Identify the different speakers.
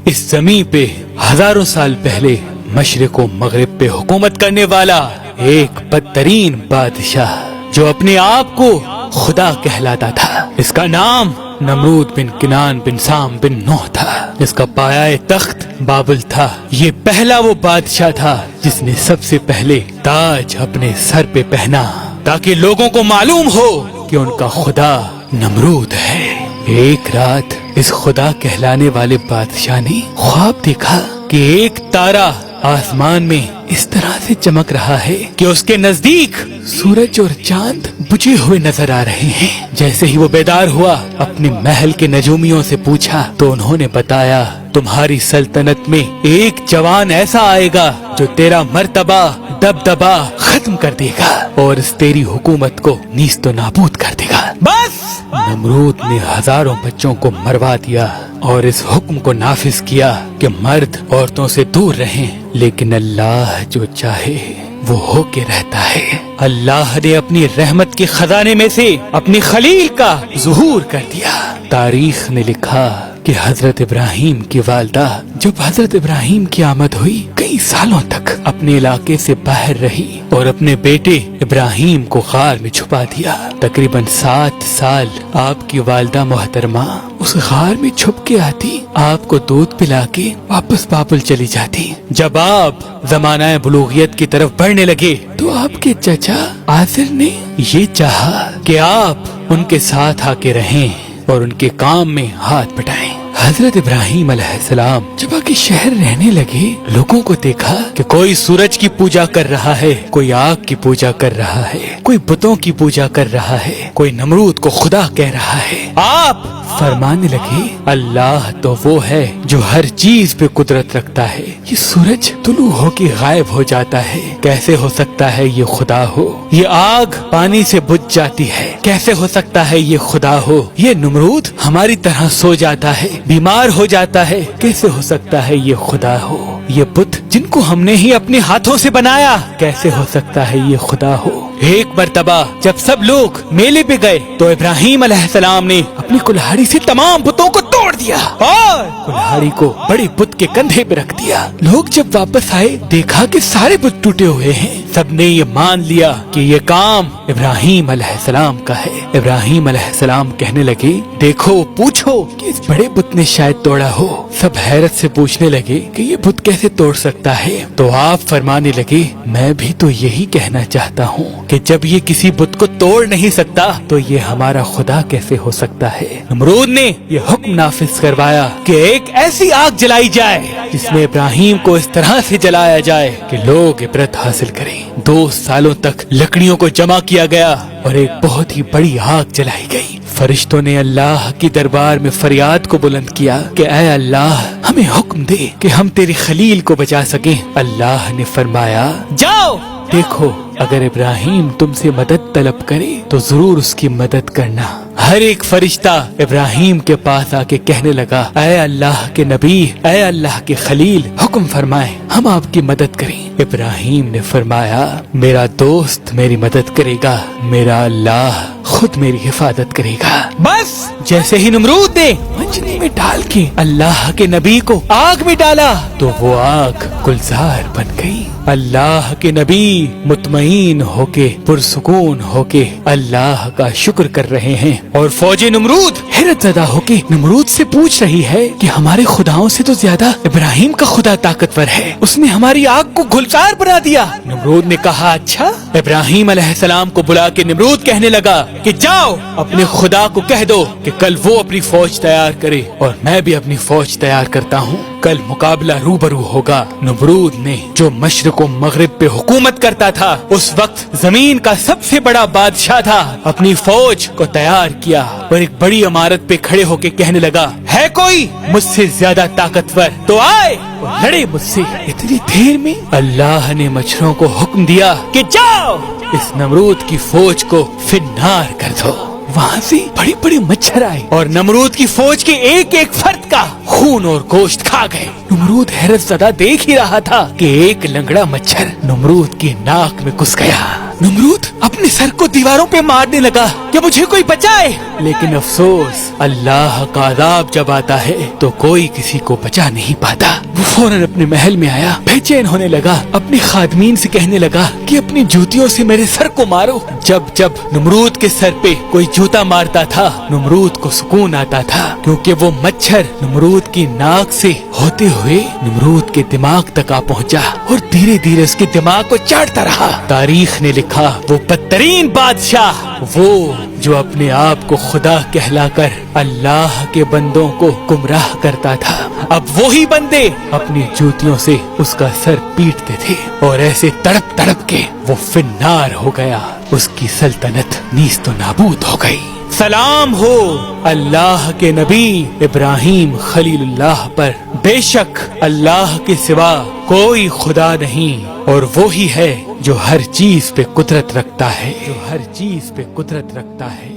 Speaker 1: इस जमीन पे हजारों साल पहले मशरिक व मगरिब पे हुकूमत करने वाला एक बदतरीन बादशाह जो अपने आप को खुदा कहलाता था। इसका नाम नमरूद बिन किनान बिन साम बिन नूह था। इसका पाया तख्त बाबुल था। ये पहला वो बादशाह था जिसने सबसे पहले ताज अपने सर पे पहना ताकि लोगों को मालूम हो कि उनका खुदा नमरूद है। एक रात इस खुदा कहलाने वाले बादशाह ने ख्वाब देखा कि एक तारा आसमान में इस तरह से चमक रहा है कि उसके नजदीक सूरज और चांद बुझे हुए नजर आ रहे हैं। जैसे ही वो बेदार हुआ, अपने महल के नजूमियों से पूछा तो उन्होंने बताया, तुम्हारी सल्तनत में एक जवान ऐसा आएगा जो तेरा मर्तबा दबदबा खत्म कर देगा और इस तेरी हुकूमत को नीस्तो नाबूद कर देगा। बस नमरूद ने हजारों बच्चों को मरवा दिया और इस हुक्म को नाफिज किया कि मर्द औरतों से दूर रहें, लेकिन अल्लाह जो चाहे वो होके रहता है। अल्लाह ने अपनी रहमत के खजाने में से अपनी खलील का ज़ुहूर कर दिया। तारीख ने लिखा कि हजरत इब्राहिम की वालदा जब हजरत इब्राहिम की आमद हुई, कई सालों तक अपने इलाके से बाहर रही और अपने बेटे इब्राहिम को गार में छुपा दिया। तकरीबन 7 साल आपकी वालदा मोहतरमा उस गार में छुप के आती, आपको दूध पिला के वापस बाबुल चली जाती। जब आप ज़माना बुलूगियत की तरफ बढ़ने लगे तो आपके चचा आसिर ने ये चाहा कि आप उनके साथ आके रहें और उनके काम में हाथ बटाएं। हजरत इब्राहिम अलैहिस्सलाम जब आके शहर रहने लगे, लोगों को देखा कि कोई सूरज की पूजा कर रहा है, कोई आग की पूजा कर रहा है, कोई बुतों की पूजा कर रहा है, कोई नमरूद को खुदा कह रहा है। आप फरमाने लगे, अल्लाह तो वो है जो हर चीज पे कुदरत रखता है। ये सूरज तुलू होके गायब हो जाता है, कैसे हो सकता है ये खुदा हो? ये आग पानी से बुझ जाती है, कैसे हो सकता है ये खुदा हो? ये नमरूद हमारी तरह सो जाता है, बीमार हो जाता है, कैसे हो सकता है ये खुदा हो? ये बुत जिनको हमने ही अपने हाथों से बनाया, कैसे हो सकता है ये खुदा हो? एक मर्तबा जब सब लोग मेले पे गए तो इब्राहिम अलैहिस्सलाम ने अपनी कुल्हाड़ी से तमाम बुतों को तोड़ दिया और कुल्हाड़ी को बड़े बुत के कंधे पे रख दिया। लोग जब वापस आए, देखा कि सारे बुत टूटे हुए हैं। सबने ये मान लिया कि ये काम इब्राहिम अलैहिस्सलाम का है। इब्राहिम अलैहिस्सलाम कहने लगे, देखो पूछो कि इस बड़े बुत ने शायद तोड़ा हो। सब हैरत से पूछने लगे कि ये बुत कैसे तोड़ सकता है? तो आप फरमाने लगे, मैं भी तो यही कहना चाहता हूँ कि जब ये किसी बुत को तोड़ नहीं सकता तो ये हमारा खुदा कैसे हो सकता है? नमरूद ने ये हुक्म नाफिज करवाया कि एक ऐसी आग जलाई जाए जिसमें इब्राहिम को इस तरह से जलाया जाए कि लोग इबरत हासिल करें। 2 सालों तक लकड़ियों को जमा किया गया और एक बहुत ही बड़ी आग जलाई गई। फरिश्तों ने अल्लाह की दरबार में फरियाद को बुलंद किया कि ऐ अल्लाह, हमें हुक्म दे कि हम तेरे खलील को बचा सकें। अल्लाह ने फरमाया, जाओ देखो, अगर इब्राहिम तुमसे मदद तलब करे तो जरूर उसकी मदद करना। हर एक फरिश्ता इब्राहिम के पास आके कहने लगा, ऐ अल्लाह के नबी, ऐ अल्लाह के खलील, हुक्म फरमाए, हम आपकी मदद करें। इब्राहिम ने फरमाया, मेरा दोस्त मेरी मदद करेगा, मेरा अल्लाह खुद मेरी हिफाजत करेगा। बस जैसे ही नमरूद ने मंजनी में डाल के अल्लाह के नबी को आग में डाला तो वो आग गुलजार बन गई। अल्लाह के नबी मुतमईन होके पुरसुकून होके अल्लाह का शुक्र कर रहे हैं और फौजी नमरूद हैरत ज़दा होके नमरूद से पूछ रही है कि हमारे खुदाओं से तो ज्यादा इब्राहिम का खुदा ताकतवर है, उसने हमारी आग को गुलजार बना दिया। नमरूद ने कहा, अच्छा? इब्राहिम अलैहिस्सलाम को बुला के नमरूद कहने लगा कि जाओ अपने खुदा को कह दो कि कल वो अपनी फौज तैयार करे और मैं भी अपनी फौज तैयार करता हूँ, कल मुकाबला रूबरू होगा। नमरूद ने जो मशरिक व मगरिब पे हुकूमत करता था, उस वक्त जमीन का सबसे बड़ा बादशाह था, अपनी फौज को तैयार किया और एक बड़ी इमारत पे खड़े होके कहने लगा, है कोई मुझसे ज्यादा ताकतवर तो आए और लड़े मुझसे। इतनी देर में अल्लाह ने मच्छरों को हुक्म दिया कि जाओ इस नमरूद की फौज को फिन्नार कर दो। वहाँ से बड़े बड़े मच्छर आए और नमरूद की फौज के एक एक फर्द का खून और गोश्त खा गए। नमरूद हैरत ज़दा देख ही रहा था कि एक लंगड़ा मच्छर नमरूद की नाक में घुस गया। नमरूद अपने अपने सर को दीवारों पे मारने लगा कि मुझे कोई बचाए। लेकिन अफसोस, अल्लाह का अज़ाब जब आता है तो कोई किसी को बचा नहीं पाता। वो फौरन अपने महल में आया, बेचैन होने लगा, अपनी खादमीन से कहने लगा कि अपनी जूतियों से मेरे सर को मारो। जब जब नमरूद के सर पे कोई जूता मारता था, नमरूद को सुकून आता था, क्योंकि वो मच्छर नमरूद की नाक से होते हुए नमरूद के दिमाग तक आ पहुंचा और धीरे धीरे उसके दिमाग को चाटता रहा। तारीख ने लिखा, वो बदतरीन बादशाह, वो जो अपने आप को खुदा कहलाकर अल्लाह के बंदों को गुमराह करता था, अब वही बंदे अपनी जूतियों से उसका सर पीटते थे और ऐसे तड़प तड़प के वो फिन्नार हो गया। उसकी सल्तनत नीस्तो नाबूद हो गई। सलाम हो अल्लाह के नबी इब्राहिम खलीलुल्लाह पर। बेशक अल्लाह के सिवा कोई खुदा नहीं और वो ही है जो हर चीज पे कुदरत रखता है, जो हर चीज पे कुदरत रखता है।